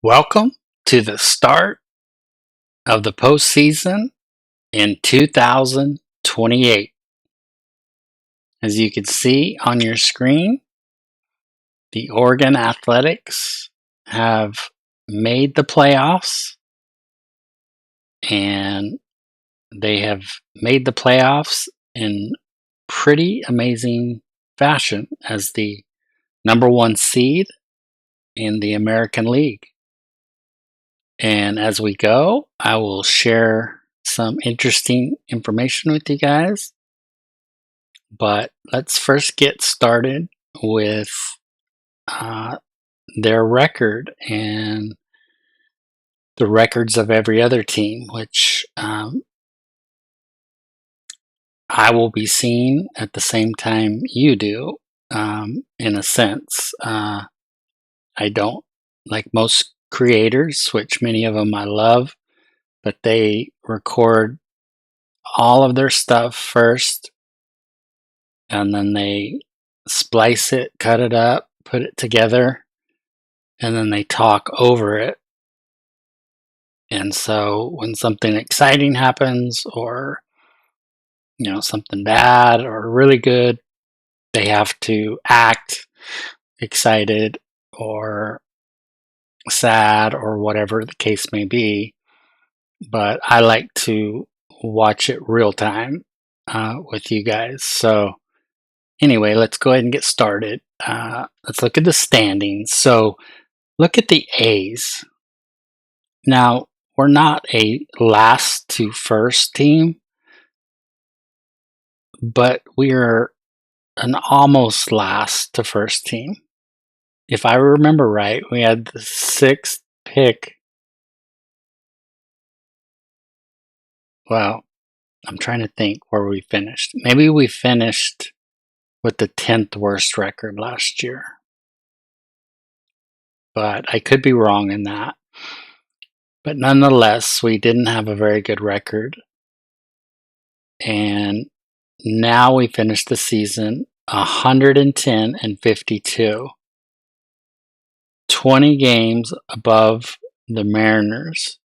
Welcome to the start of the postseason in 2028. As you can see on your screen, the Oregon Athletics have made the playoffs, and they have made the playoffs in pretty amazing fashion as the number one seed in the American League. And as we go, I will share some interesting information with you guys. But let's first get started with their record and the records of every other team, which I will be seeing at the same time you do, in a sense. I don't, like most creators, which many of them I love, but they record all of their stuff first, and then they splice it, cut it up, put it together, and then they talk over it. And so when something exciting happens, or something bad or really good, they have to act excited or sad or whatever the case may be. But I like to watch it real time with you guys. So anyway, let's go ahead and get started. Let's look at the standings. So look at the A's. Now, we're not a last to first team, but we're an almost last to first team. If I remember right, we had the sixth pick. Well, I'm trying to think where we finished. Maybe we finished with the 10th worst record last year. But I could be wrong in that. But nonetheless, we didn't have a very good record. And now we finished the season 110-52. 20 games above the Mariners,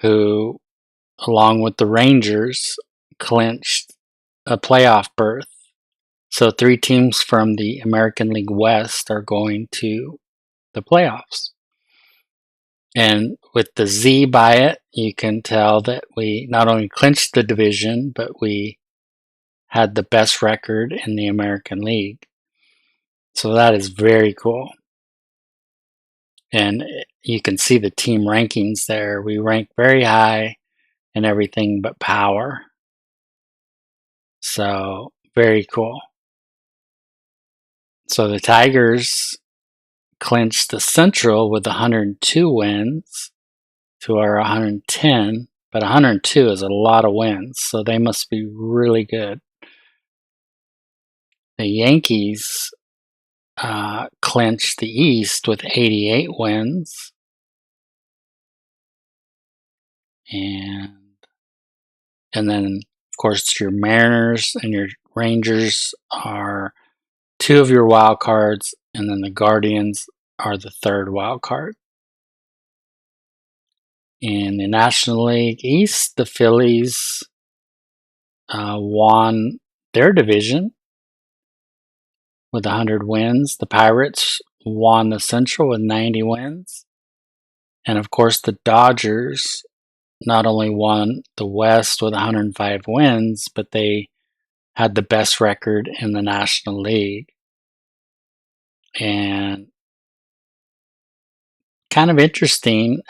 who, along with the Rangers, clinched a playoff berth. So 3 teams from the American League West are going to the playoffs. And with the Z by it, you can tell that we not only clinched the division, but we had the best record in the American League. So that is very cool. And you can see the team rankings there. We rank very high in everything but power. So very cool. So the Tigers clinched the Central with 102 wins to our 110, but 102 is a lot of wins, so they must be really good. The Yankees clinched the East with 88 wins, and then of course your Mariners and your Rangers are 2 of your wild cards, and then the Guardians are the 3rd wild card. In the National League East, the Phillies won their division with 100 wins. The Pirates won the Central with 90 wins. And of course, the Dodgers not only won the West with 105 wins, but they had the best record in the National League. And kind of interesting,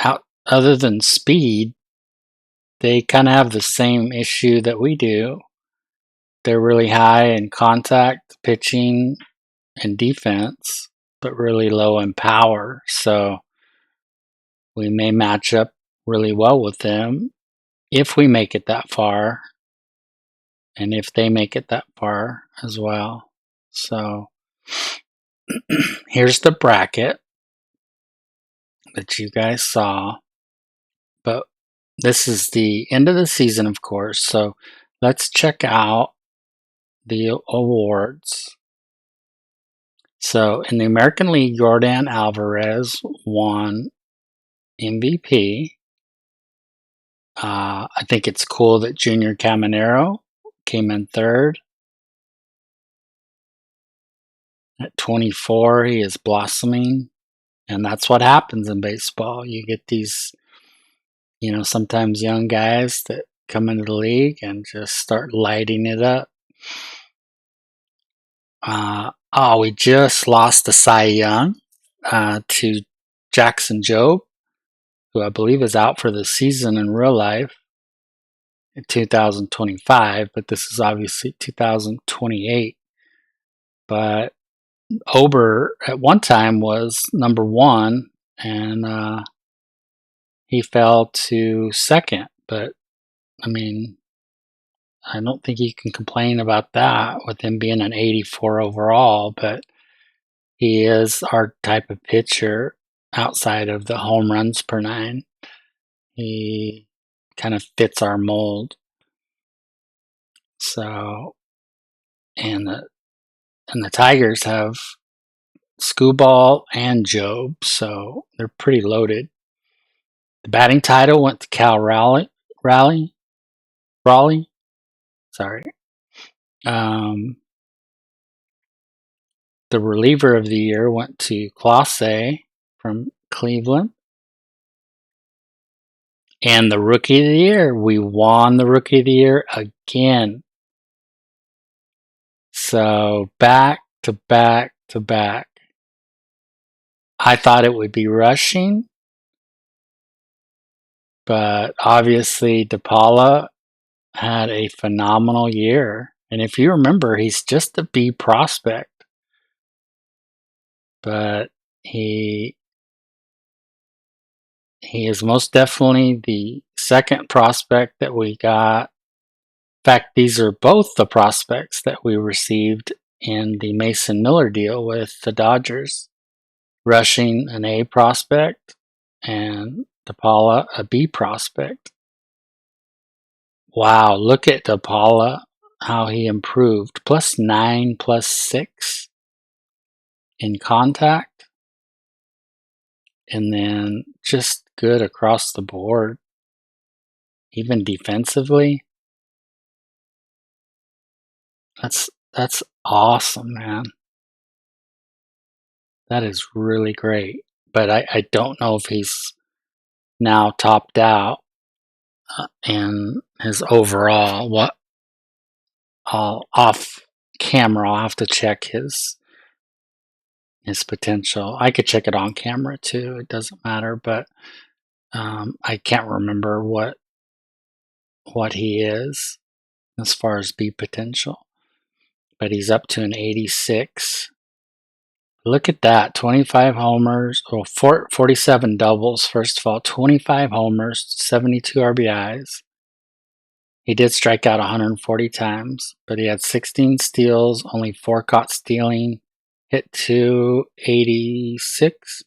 other than speed, they kind of have the same issue that we do. They're really high in contact, pitching, and defense, but really low in power. So we may match up really well with them if we make it that far, and if they make it that far as well. So here's the bracket that you guys saw. But this is the end of the season, of course. So let's check out the awards. So in the American League, Yordan Alvarez won MVP. I think it's cool that Junior Caminero came in third. At 24, he is blossoming. And that's what happens in baseball. You get these, sometimes young guys that come into the league and just start lighting it up. We just lost a Cy Young to Jackson Jobe, who I believe is out for the season in real life in 2025, but this is obviously 2028. But Ober at one time was number one, and he fell to second. But I mean, I don't think you can complain about that with him being an 84 overall, but he is our type of pitcher outside of the home runs per nine. He kind of fits our mold. So, and the Tigers have Skubal and Job, so they're pretty loaded. The batting title went to Cal Raleigh. Sorry. The reliever of the year went to Clase from Cleveland. And the rookie of the year, we won the rookie of the year again. So back to back to back. I thought it would be rushing, but obviously DePaula had a phenomenal year. And if you remember, he's just a B prospect, but he is most definitely the second prospect that we got. In fact, these are both the prospects that we received in the Mason Miller deal with the Dodgers. Rushing, an A prospect, and DePaula, a B prospect. Wow, look at DePaula, how he improved. +9, +6 in contact. And then just good across the board. Even defensively. That's awesome, man. That is really great. But I don't know if he's now topped out in his overall. What off camera, I'll have to check his potential. I could check it on camera too. It doesn't matter, but I can't remember what he is as far as B potential. But he's up to an 86. Look at that, 25 homers, 47 doubles, first of all, 25 homers, 72 RBIs. He did strike out 140 times, but he had 16 steals, only 4 caught stealing, hit 286,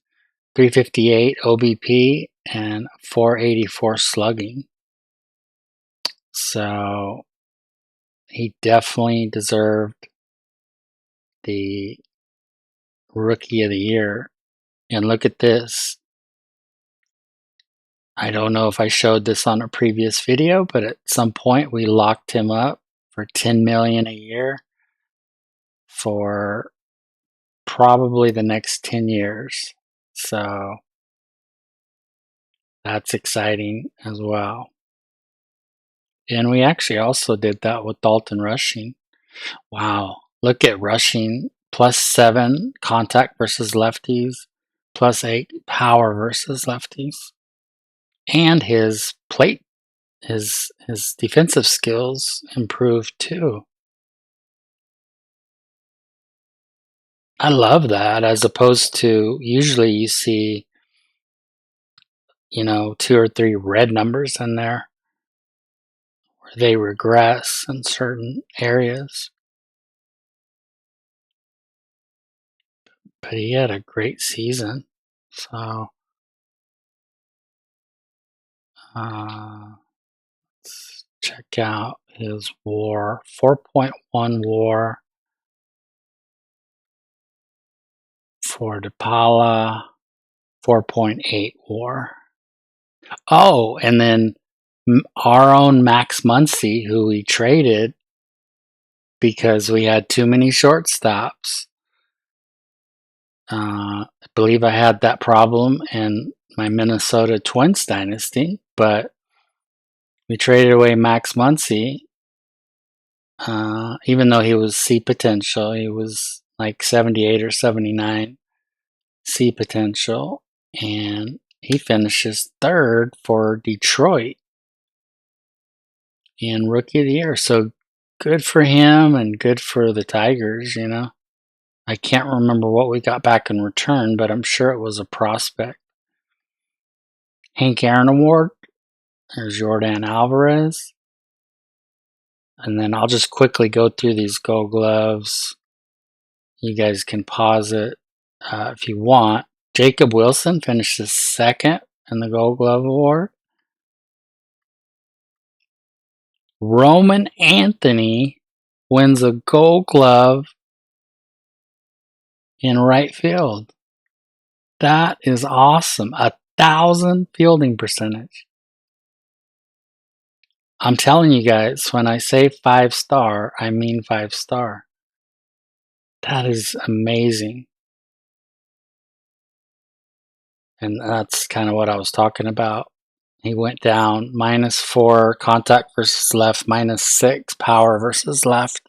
358 OBP, and 484 slugging. So he definitely deserved the Rookie of the Year. And look at this. I don't know if I showed this on a previous video, but at some point we locked him up for $10 million a year for probably the next 10 years. So that's exciting as well. And we actually also did that with Dalton Rushing. Wow. Look at Rushing, +7 contact versus lefties, +8 power versus lefties. And his plate, his defensive skills improved too. I love that, as opposed to usually you see, 2 or 3 red numbers in there where they regress in certain areas. But he had a great season. So let's check out his WAR, 4.1 WAR. For DePaula, 4.8 WAR. Oh, and then our own Max Muncy, who we traded because we had too many shortstops. I believe I had that problem in my Minnesota Twins dynasty, but we traded away Max Muncy. Even though he was C potential, he was like 78 or 79 C potential, and he finishes third for Detroit in Rookie of the Year. So good for him and good for the Tigers, you know. I can't remember what we got back in return, but I'm sure it was a prospect. Hank Aaron Award, there's Jordan Alvarez. And then I'll just quickly go through these Gold Gloves. You guys can pause it if you want. Jacob Wilson finishes second in the Gold Glove Award. Roman Anthony wins a Gold Glove in right field. That is awesome. 1,000 fielding percentage. I'm telling you guys, when I say 5-star, I mean 5-star. That is amazing. And that's kind of what I was talking about. He went down -4 contact versus left, -6 power versus left.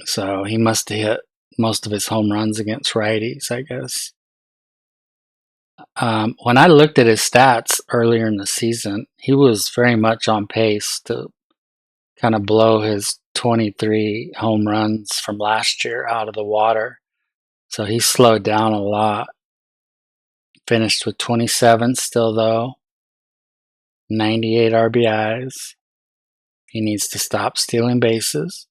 So he must have hit most of his home runs against righties, I guess. When I looked at his stats earlier in the season, he was very much on pace to kind of blow his 23 home runs from last year out of the water. So he slowed down a lot. Finished with 27 still, though. 98 RBIs. He needs to stop stealing bases.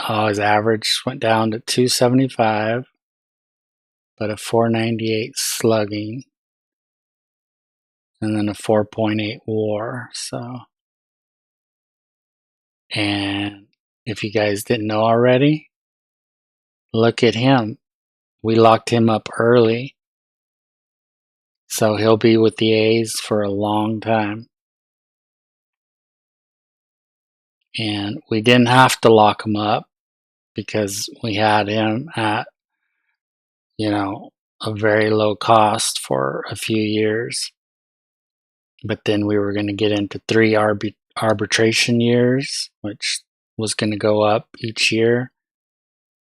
His average went down to 275, but a 498 slugging, and then a 4.8 WAR. So, and if you guys didn't know already, look at him. We locked him up early, so he'll be with the A's for a long time. And we didn't have to lock him up because we had him at, a very low cost for a few years. But then we were going to get into 3 arbitration years, which was going to go up each year.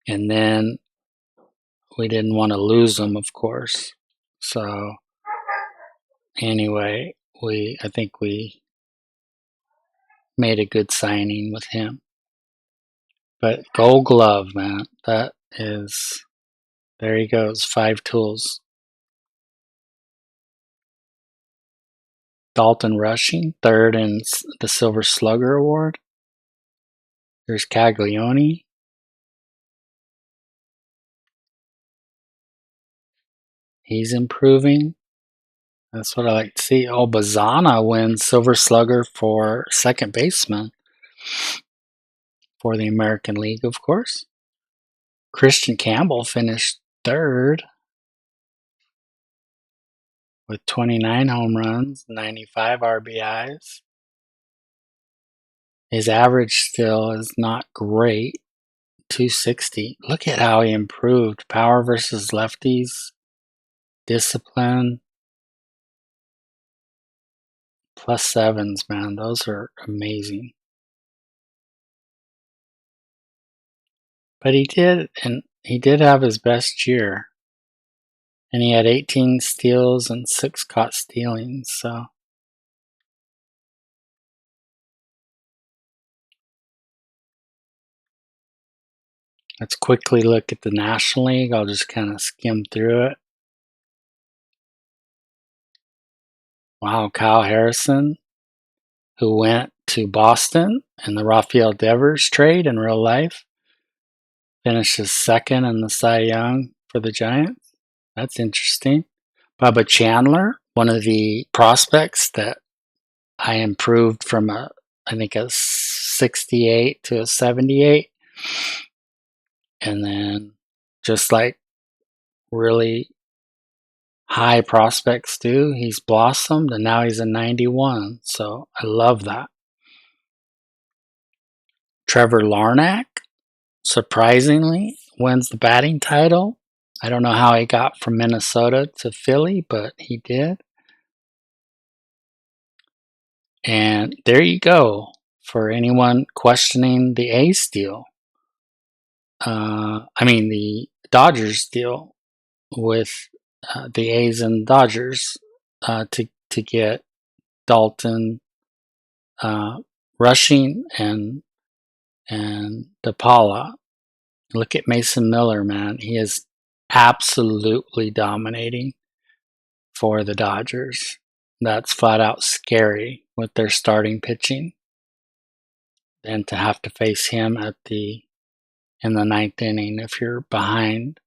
And then we didn't want to lose him, of course. So anyway, I think we made a good signing with him. But Gold Glove, man, that is, there he goes, 5 tools. Dalton Rushing, third in the Silver Slugger Award. There's Caglione. He's improving. That's what I like to see. Oh, Bazana wins Silver Slugger for second baseman for the American League, of course. Christian Campbell finished third with 29 home runs, 95 RBIs. His average still is not great, 260. Look at how he improved. Power versus lefties, discipline, +7s, man. Those are amazing. But he did have his best year. And he had 18 steals and 6 caught stealings, so. Let's quickly look at the National League. I'll just kind of skim through it. Wow, Kyle Harrison, who went to Boston in the Rafael Devers trade in real life, finishes second in the Cy Young for the Giants. That's interesting. Bubba Chandler, one of the prospects that I improved from a 68 to a 78. And then just like really high prospects do, he's blossomed and now he's a 91. So I love that. Trevor Larnach, surprisingly, wins the batting title. I don't know how he got from Minnesota to Philly, but he did. And there you go for anyone questioning the A's deal. The Dodgers deal with the A's and Dodgers to get Dalton rushing and DePaula. Look at Mason Miller, man. He is absolutely dominating for the Dodgers. That's flat out scary with their starting pitching. And to have to face him in the ninth inning if you're behind.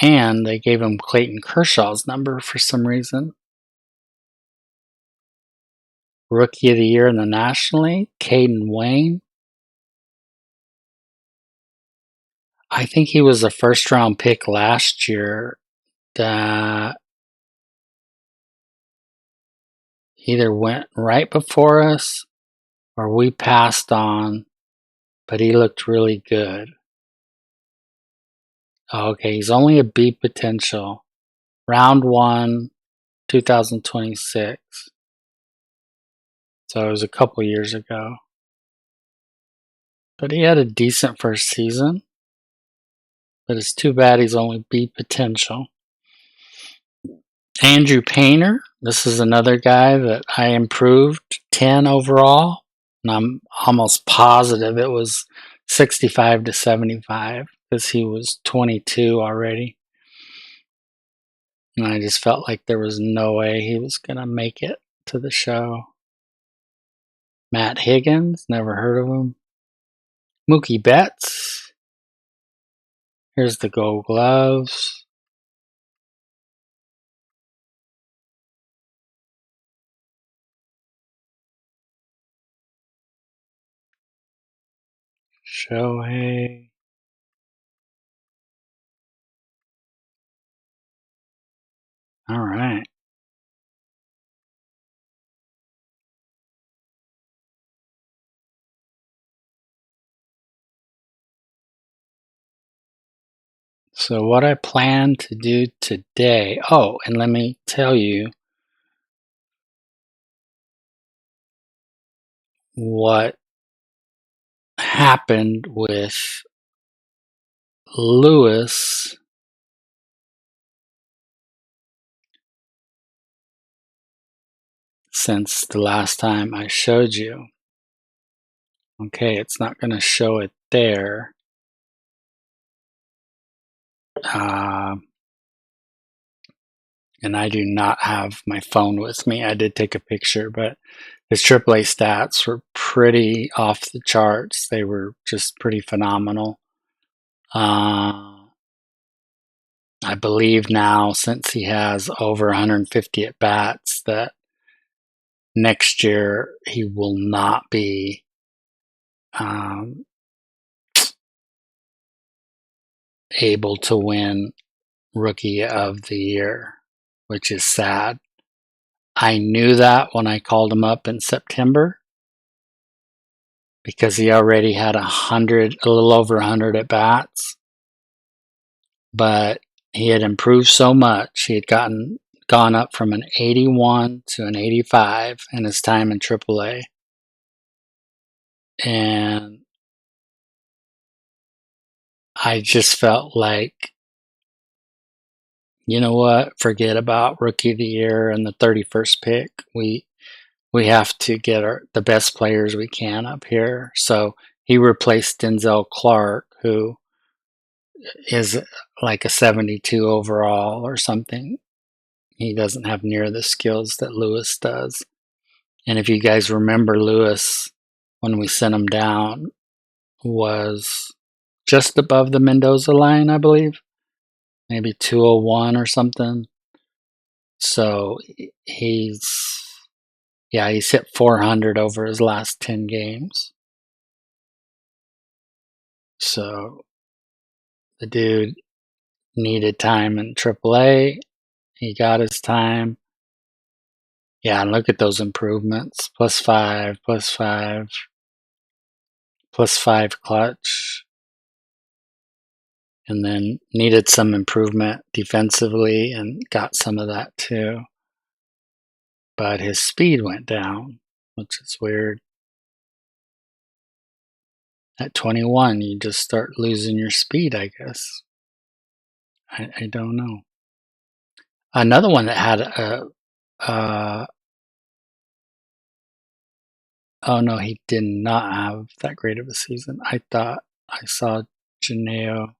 And they gave him Clayton Kershaw's number for some reason. Rookie of the Year in the National League, Caden Wayne. I think he was a first-round pick last year that either went right before us or we passed on, but he looked really good. Okay, he's only a B potential. Round 1, 2026. So it was a couple years ago. But he had a decent first season. But it's too bad he's only B potential. Andrew Painter. This is another guy that I improved 10 overall. And I'm almost positive it was 65 to 75 because he was 22 already. And I just felt like there was no way he was going to make it to the show. Matt Higgins, never heard of him. Mookie Betts. Here's the Gold Gloves. Shohei. All right. So what I plan to do today, and let me tell you what happened with Lewis since the last time I showed you. Okay, it's not going to show it there. And I do not have my phone with me. I did take a picture, but his AAA stats were pretty off the charts. They were just pretty phenomenal. I believe now, since he has over 150 at-bats, that next year he will not be able to win Rookie of the Year, which is sad. I knew that when I called him up in September because he already had a little over 100 at bats, but he had improved so much. He had gone up from an 81 to an 85 in his time in AAA, and I just felt like, you know what? Forget about Rookie of the Year and the 31st pick. We have to get the best players we can up here. So he replaced Denzel Clark, who is like a 72 overall or something. He doesn't have near the skills that Lewis does. And if you guys remember, Lewis, when we sent him down, was just above the Mendoza line, I believe. Maybe 201 or something. So he's hit 400 over his last 10 games. So the dude needed time in AAA. He got his time. Yeah, and look at those improvements. +5, +5, +5 clutch. And then needed some improvement defensively and got some of that too. But his speed went down, which is weird. At 21, you just start losing your speed, I guess. I don't know. Another one that had oh no, he did not have that great of a season. I thought I saw Janeo.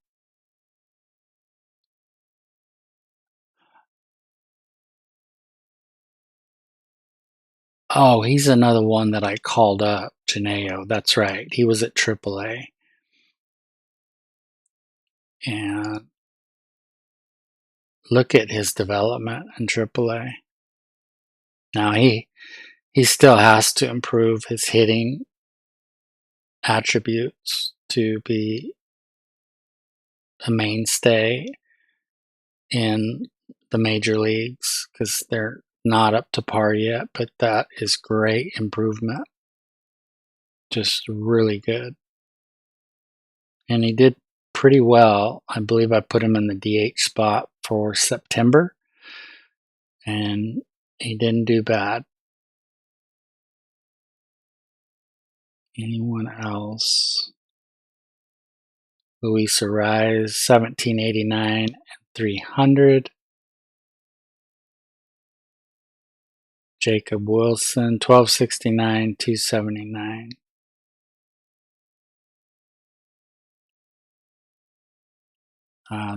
Oh, he's another one that I called up, Janeo. That's right. He was at AAA. And look at his development in AAA. Now he still has to improve his hitting attributes to be a mainstay in the major leagues because they're not up to par yet, but that is great improvement. Just really good. And he did pretty well. I believe I put him in the DH spot for September, and he didn't do bad. Anyone else? Luis Ariz, 1789 and 300. Jacob Wilson, 1269, 279.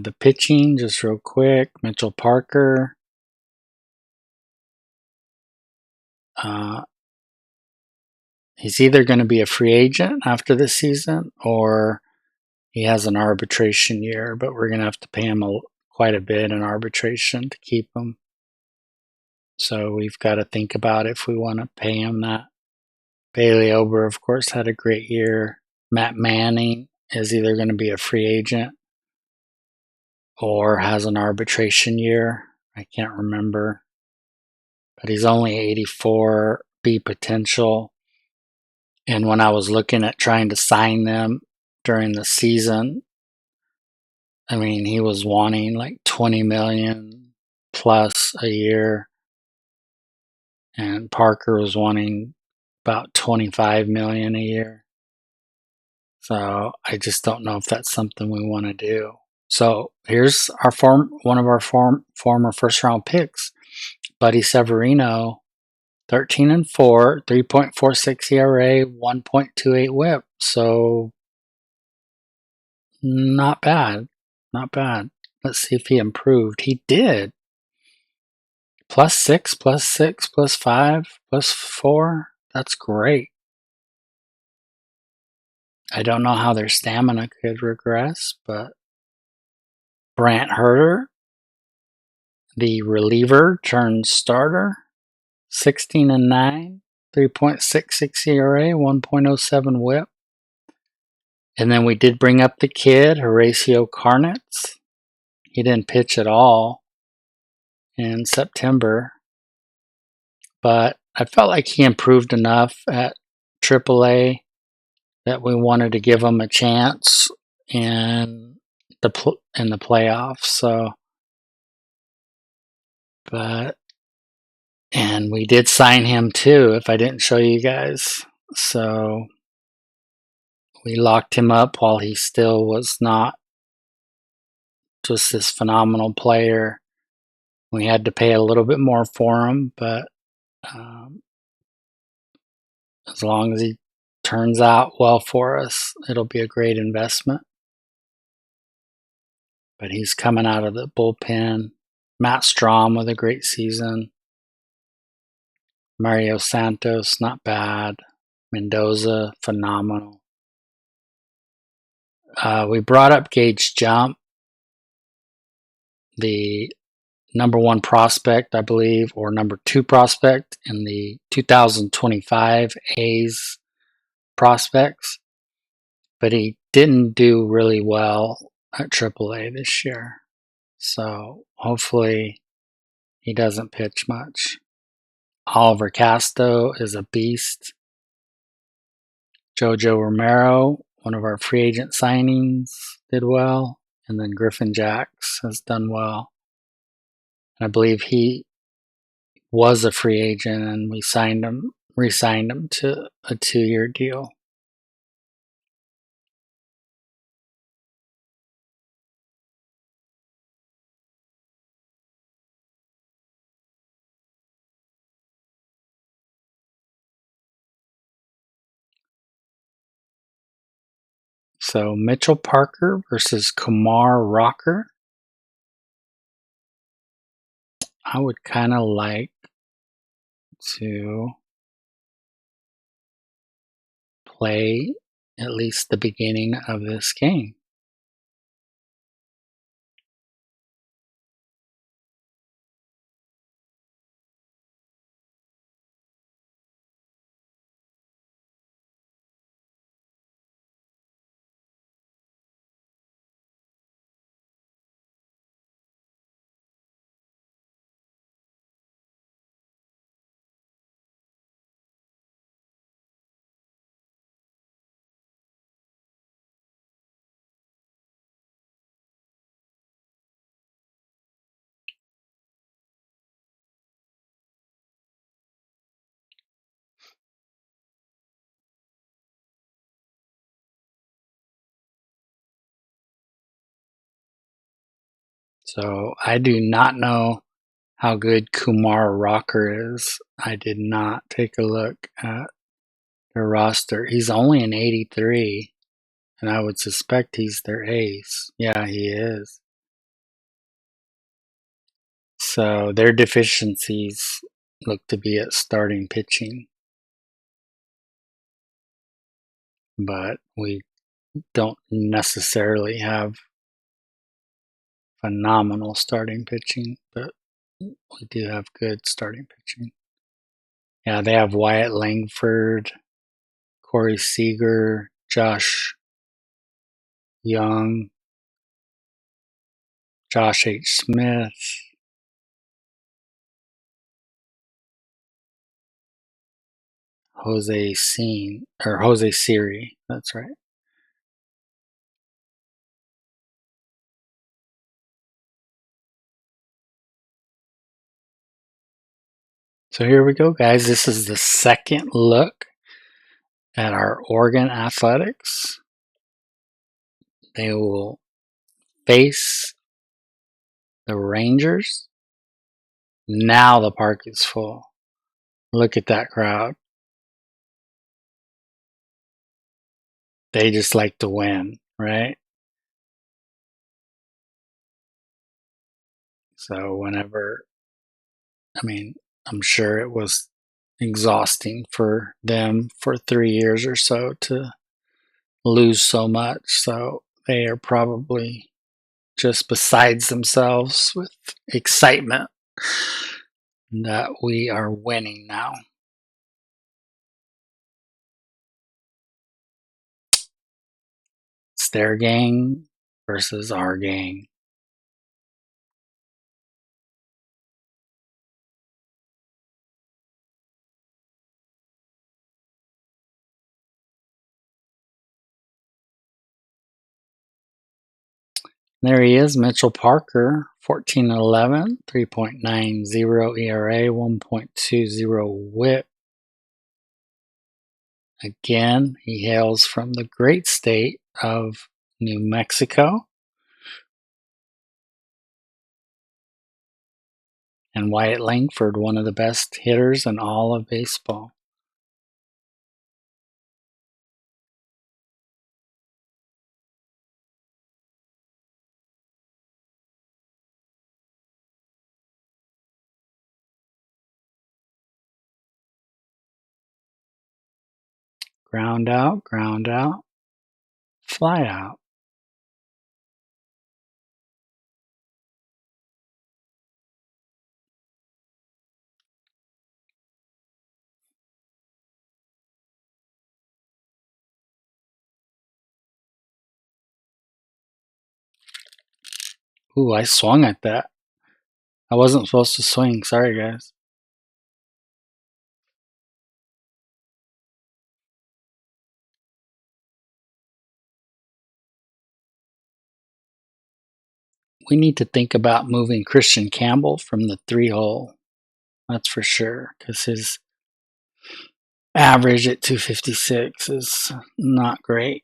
The pitching, just real quick. Mitchell Parker. He's either going to be a free agent after this season or he has an arbitration year, but we're going to have to pay him quite a bit in arbitration to keep him. So we've got to think about if we want to pay him that. Bailey Ober, of course, had a great year. Matt Manning is either going to be a free agent or has an arbitration year. I can't remember. But he's only 84 B potential. And when I was looking at trying to sign them during the season, I mean, he was wanting like 20 million plus a year. And Parker was wanting about 25 million a year. So I just don't know if that's something we want to do. So here's one of our former first round picks, Buddy Severino, 13-4, 3.46 ERA, 1.28 WHIP. So not bad, not bad. Let's see if he improved. He did. +6, +6, +5, +4. That's great. I don't know how their stamina could regress, but Brant Herter, the reliever turned starter, 16-9, 3.66 ERA, 1.07 WHIP. And then we did bring up the kid, Horacio Carnitz. He didn't pitch at all in September, but I felt like he improved enough at AAA that we wanted to give him a chance in the playoffs. So, and we did sign him too, if I didn't show you guys. So we locked him up while he still was not just this phenomenal player. We had to pay a little bit more for him, but as long as he turns out well for us, it'll be a great investment. But he's coming out of the bullpen. Matt Strom with a great season. Mario Santos, not bad. Mendoza, phenomenal. We brought up Gage Jump, the number 1 prospect, I believe, or number 2 prospect in the 2025 A's prospects. but he didn't do really well at AAA this year. So hopefully he doesn't pitch much. Oliver Casto is a beast. Jojo Romero, one of our free agent signings, did well. And then Griffin Jacks has done well. I believe he was a free agent and we re-signed him to a 2-year deal. So Mitchell Parker versus Kumar Rocker. I would kind of like to play at least the beginning of this game. So I do not know how good Kumar Rocker is. I did not take a look at their roster. He's only an 83, and I would suspect he's their ace. Yeah, he is. So their deficiencies look to be at starting pitching, but we don't necessarily have phenomenal starting pitching, but we do have good starting pitching. Yeah, they have Wyatt Langford, Corey Seager, Josh Young, Josh H. Smith, Jose Siri. That's right. So here we go, guys. This is the second look at our Oregon Athletics. They will face the Rangers. Now the park is full. Look at that crowd. They just like to win, right? So I'm sure it was exhausting for them for 3 years or so to lose so much. So they are probably just besides themselves with excitement that we are winning now. It's their gang versus our gang. There he is, Mitchell Parker, 14-11, 3.90 ERA, 1.20 WHIP. Again, he hails from the great state of New Mexico. And Wyatt Langford, one of the best hitters in all of baseball. Ground out, fly out. Ooh, I swung at that. I wasn't supposed to swing. Sorry, guys. We need to think about moving Christian Campbell from the 3-hole. That's for sure, because his average at 256 is not great.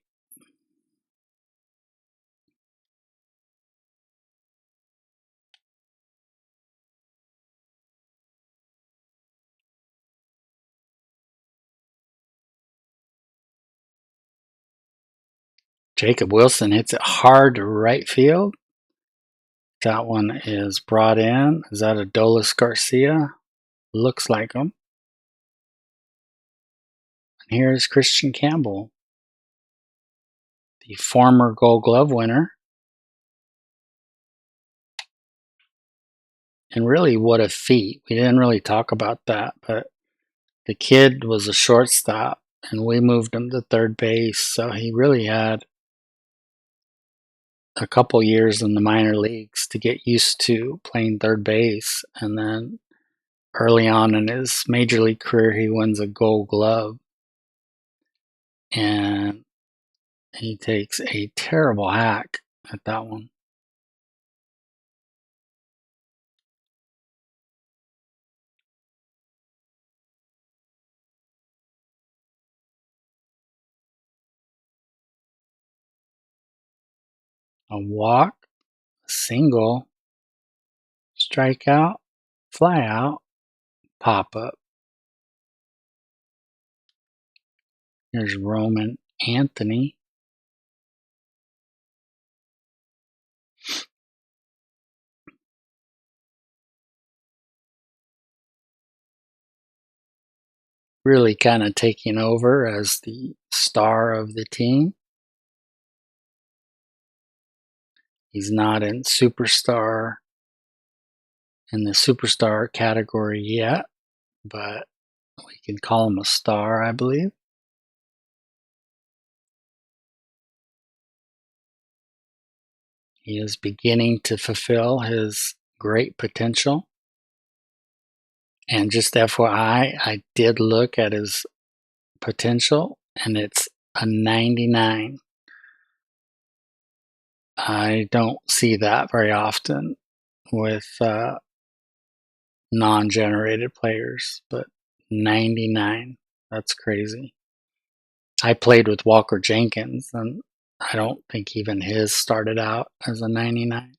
Jacob Wilson hits it hard to right field. That one is brought in. Is that Adolis Garcia? Looks like him. And here's Christian Campbell, the former Gold Glove winner. And really, what a feat. We didn't really talk about that, but the kid was a shortstop, and we moved him to third base. So he really had a couple years in the minor leagues to get used to playing third base. And then early on in his major league career, he wins a Gold Glove. And he takes a terrible hack at that one. A walk, a single, strikeout, fly out, pop up. Here's Roman Anthony. Really kind of taking over as the star of the team. He's not in the superstar category yet, but we can call him a star, I believe. He is beginning to fulfill his great potential. And just FYI, I did look at his potential, and it's a 99. I don't see that very often with non-generated players, but 99, that's crazy. I played with Walker Jenkins, and I don't think even his started out as a 99.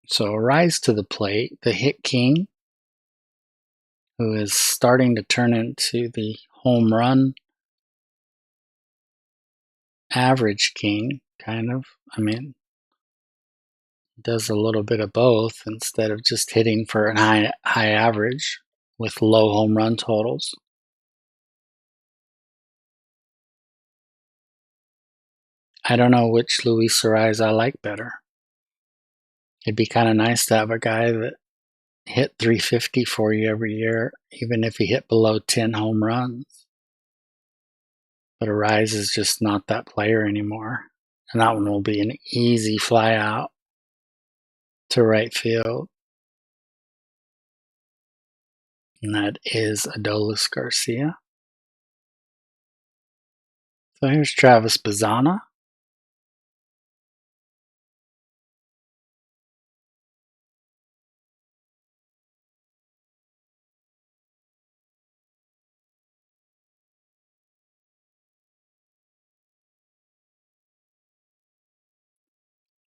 So a rise to the plate, the hit king, who is starting to turn into the home run average king, kind of. I mean, does a little bit of both instead of just hitting for a high average with low home run totals. I don't know which Luis Suarez I like better. It'd be kind of nice to have a guy that hit 350 for you every year, even if he hit below 10 home runs. But Arise is just not that player anymore. And that one will be an easy fly out to right field. And that is Adolis Garcia. So here's Travis Bazzana.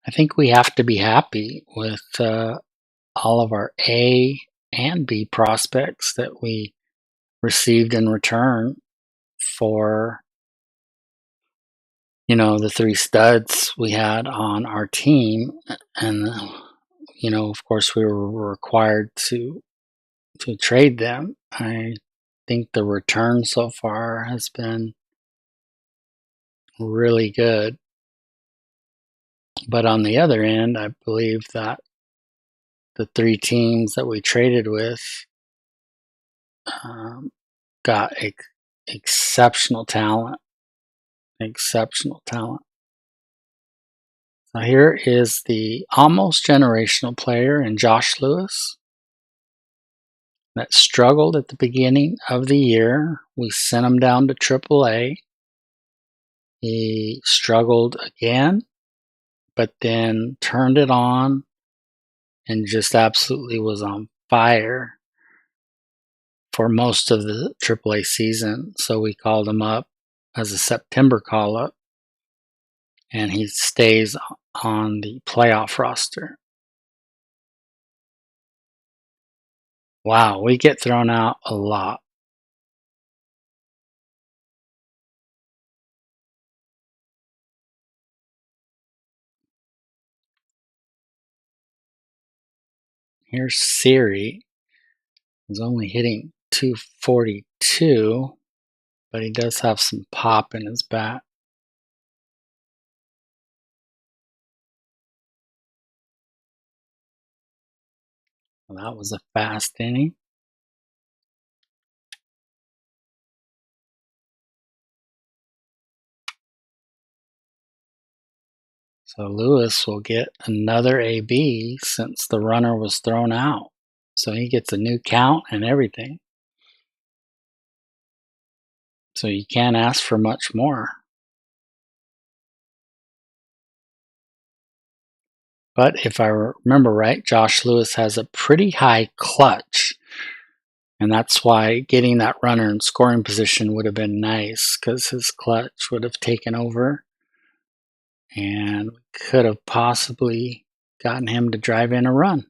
I think we have to be happy with all of our A and B prospects that we received in return for, the 3 studs we had on our team. And, of course, we were required to trade them. I think the return so far has been really good. But on the other end, I believe that the 3 teams that we traded with got exceptional talent Exceptional talent. So here is the almost generational player in Josh Lewis that struggled at the beginning of the year. We sent him down to AAA. He struggled again, but then turned it on and just absolutely was on fire for most of the AAA season. So we called him up as a September call-up, and he stays on the playoff roster. Wow, we get thrown out a lot. Here's Siri. He's only hitting 242, but he does have some pop in his bat. Well, that was a fast inning. So Lewis will get another AB since the runner was thrown out. So he gets a new count and everything. So you can't ask for much more. But if I remember right, Josh Lewis has a pretty high clutch. And that's why getting that runner in scoring position would have been nice, because his clutch would have taken over. And we could have possibly gotten him to drive in a run.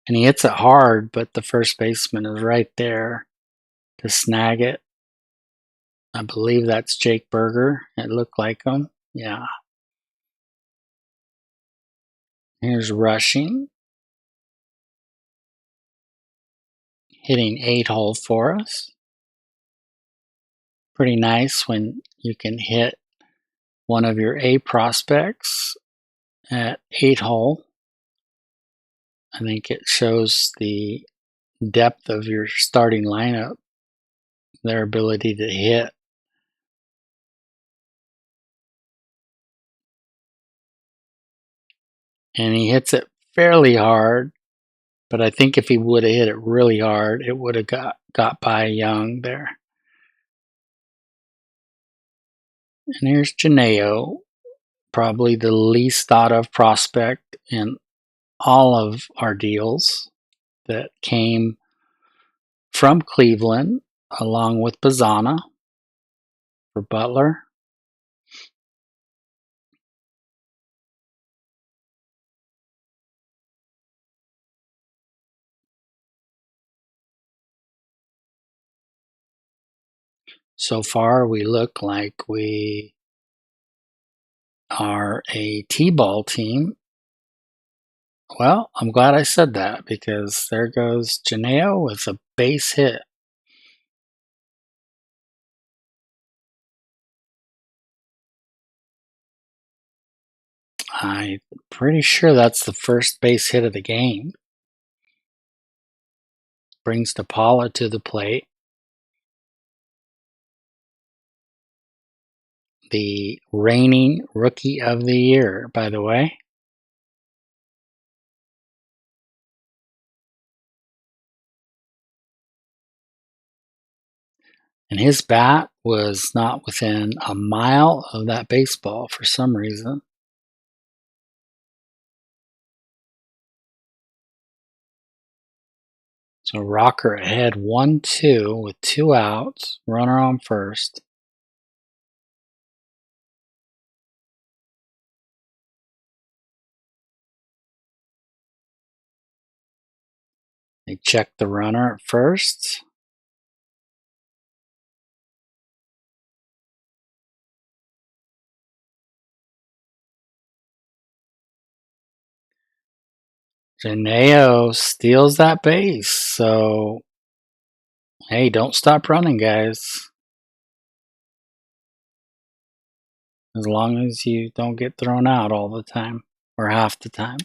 And he hits it hard, but the first baseman is right there to snag it. I believe that's Jake Berger. It looked like him. Yeah. Here's Rushing. Hitting 8-hole for us. Pretty nice when you can hit one of your A prospects at 8-hole. I think it shows the depth of your starting lineup, their ability to hit. And he hits it fairly hard, but I think if he would have hit it really hard, it would have got by Young there. And here's Janeo, probably the least thought of prospect in all of our deals, that came from Cleveland along with Bazana for Butler. So far, we look like we are a T-ball team. Well, I'm glad I said that, because there goes Janeo with a base hit. I'm pretty sure that's the first base hit of the game. Brings DePaula to the plate. The reigning Rookie of the Year, by the way. And his bat was not within a mile of that baseball for some reason. So Rocker ahead 1-2 with 2 outs, runner on first. They check the runner at first. Janeo steals that base. So, hey, don't stop running, guys. As long as you don't get thrown out all the time or half the time.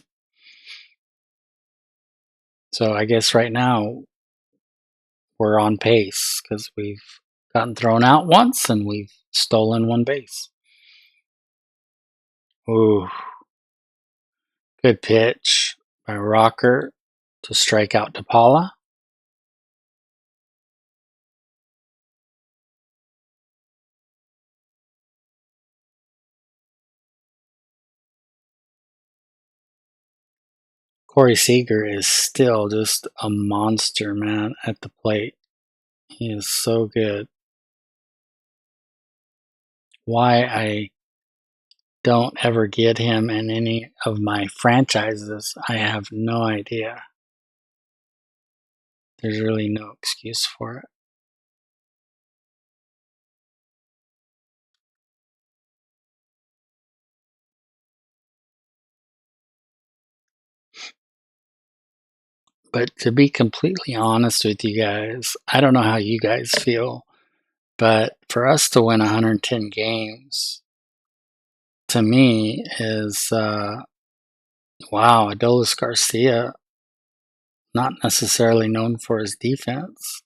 So I guess right now we're on pace because we've gotten thrown out once, and we've stolen one base. Ooh, good pitch by Rocker to strike out DePaula. Corey Seager is still just a monster, man, at the plate. He is so good. Why I don't ever get him in any of my franchises, I have no idea. There's really no excuse for it. But to be completely honest with you guys, I don't know how you guys feel, but for us to win 110 games, to me, is wow, Adolis Garcia, not necessarily known for his defense,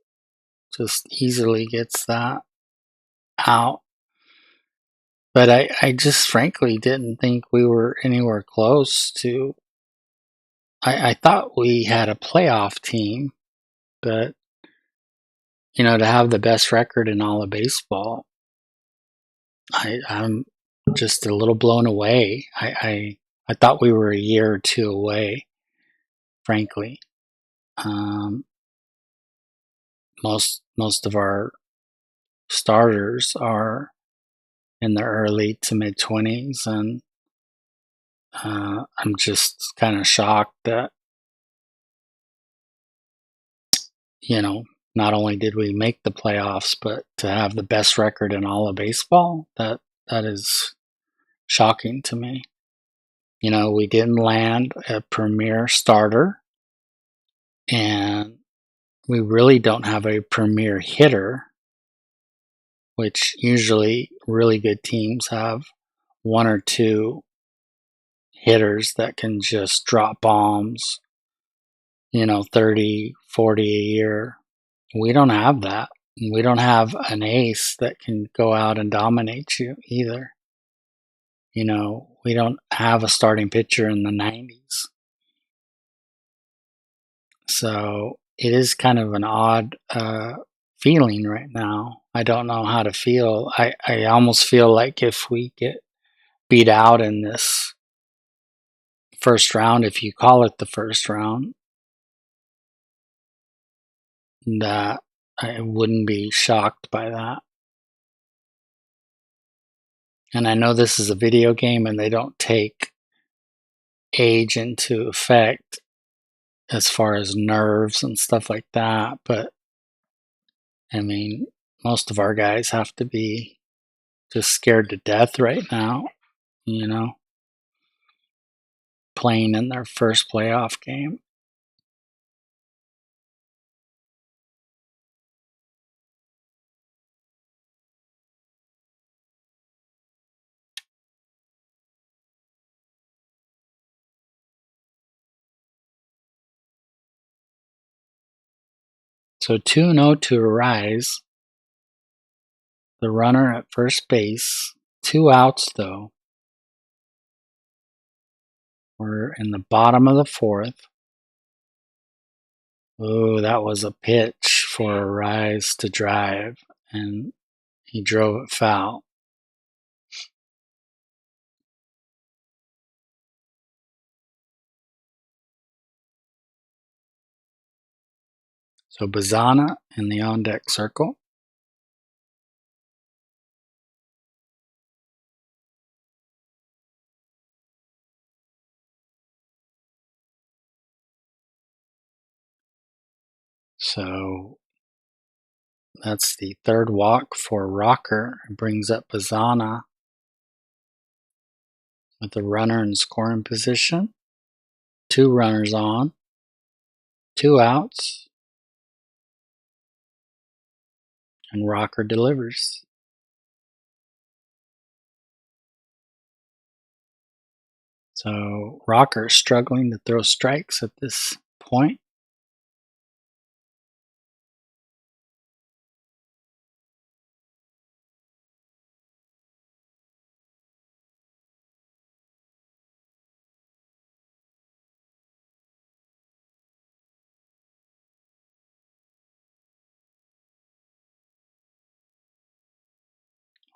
just easily gets that out. But I just frankly didn't think we were anywhere close to. I thought we had a playoff team, but to have the best record in all of baseball, I'm just a little blown away. I thought we were a year or two away, frankly. Most of our starters are in the early to mid 20s, and I'm just kind of shocked that not only did we make the playoffs, but to have the best record in all of baseball, that is shocking to me. We didn't land a premier starter, and we really don't have a premier hitter, which usually really good teams have one or two hitters that can just drop bombs, 30, 40 a year. We don't have that. We don't have an ace that can go out and dominate you either. We don't have a starting pitcher in the 90s. So it is kind of an odd feeling right now. I don't know how to feel. I almost feel like if we get beat out in this first round, if you call it the first round, that I wouldn't be shocked by that. And I know this is a video game and they don't take age into effect as far as nerves and stuff like that, but I mean, most of our guys have to be just scared to death right now, playing in their first playoff game. So 2-0 to Arise. The runner at first base. 2 outs, though. We're in the bottom of the fourth. Oh, that was a pitch for Arise to drive, and he drove it foul. So Bazana in the on-deck circle. So that's the third walk for Rocker. It brings up Bazana with the runner in scoring position. 2 runners on. 2 outs. And Rocker delivers. So Rocker struggling to throw strikes at this point.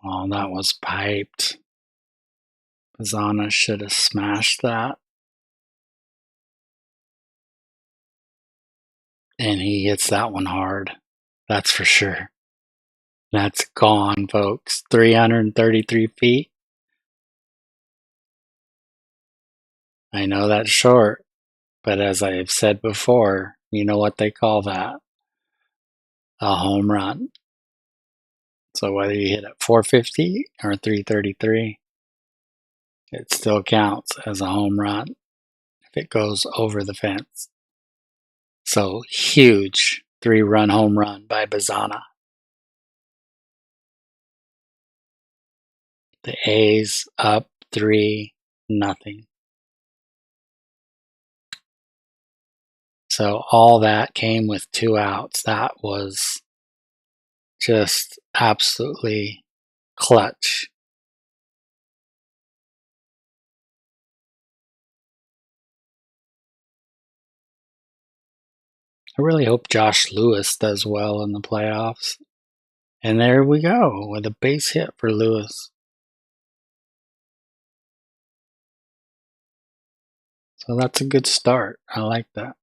Oh, that was piped. Pizzana should have smashed that. And he hits that one hard. That's for sure. That's gone, folks. 333 feet. I know that's short, but as I've said before, you know what they call that? A home run. So whether you hit it 450 or 333, it still counts as a home run if it goes over the fence. So huge 3-run home run by Bazzana. The A's up 3-0. So all that came with 2 outs. That was just absolutely clutch. I really hope Josh Lewis does well in the playoffs. And there we go with a base hit for Lewis. So that's a good start. I like that.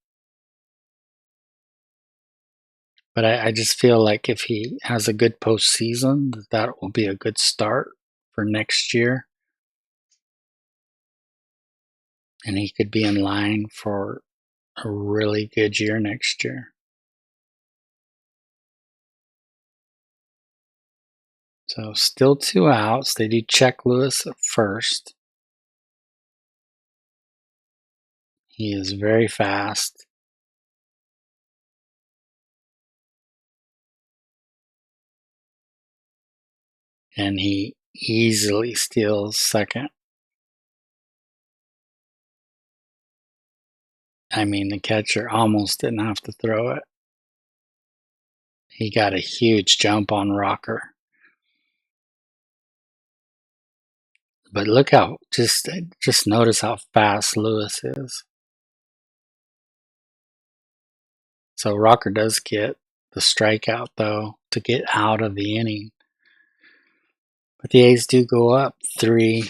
But I just feel like if he has a good postseason, that will be a good start for next year. And he could be in line for a really good year next year. So still 2 outs. They do check Lewis at first. He is very fast. And he easily steals second. I mean, the catcher almost didn't have to throw it. He got a huge jump on Rocker. But look how, just notice how fast Lewis is. So Rocker does get the strikeout, though, to get out of the inning. But the A's do go up 3-0.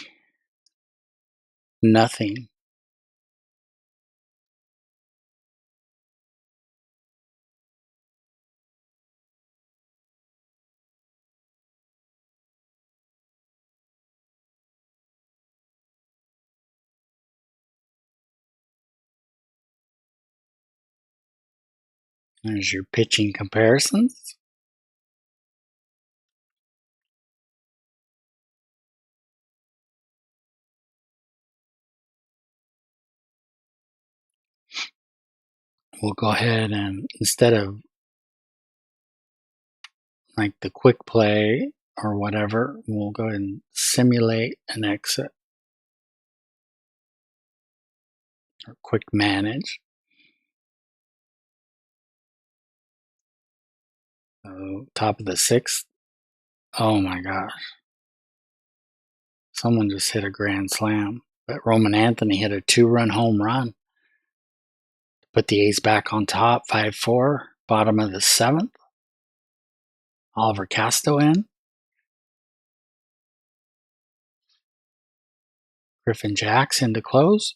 There's your pitching comparisons. We'll go ahead and, instead of like the quick play or whatever, we'll go ahead and simulate an exit or quick manage. So top of the 6th. Oh my gosh. Someone just hit a grand slam. But Roman Anthony hit a 2-run home run. Put the A's back on top, 5-4. Bottom of the 7th. Oliver Casto in. Griffin Jackson to close.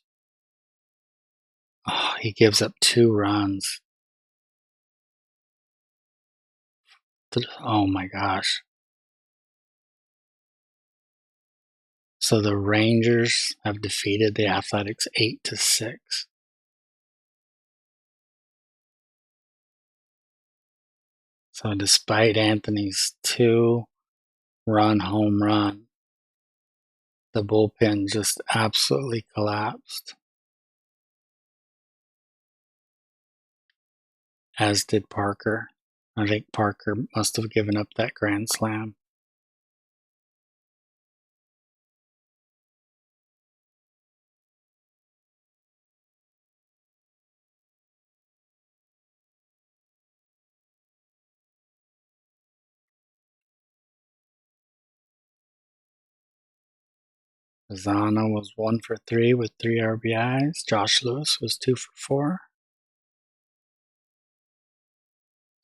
Oh, he gives up 2 runs. Oh my gosh. So the Rangers have defeated the Athletics 8-6. So despite Anthony's 2-run home run, the bullpen just absolutely collapsed. As did Parker. I think Parker must have given up that grand slam. Bazzana was 1 for 3 with 3 RBIs. Josh Lewis was 2 for 4.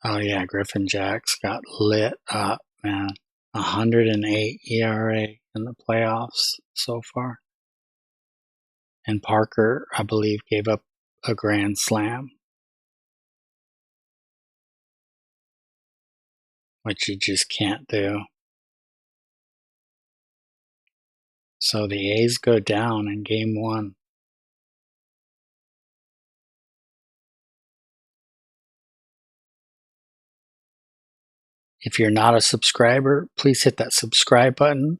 Oh yeah, Griffin Jacks got lit up, man. 108 ERA in the playoffs so far. And Parker, I believe, gave up a grand slam, which you just can't do. So the A's go down in game 1. If you're not a subscriber, please hit that subscribe button.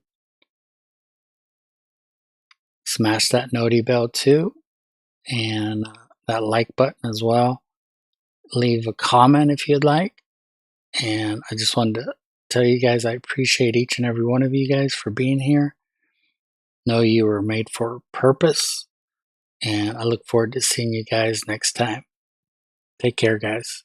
Smash that noti bell too, and that like button as well. Leave a comment if you'd like. And I just wanted to tell you guys I appreciate each and every one of you guys for being here. Know you were made for a purpose, and I look forward to seeing you guys next time. Take care, guys.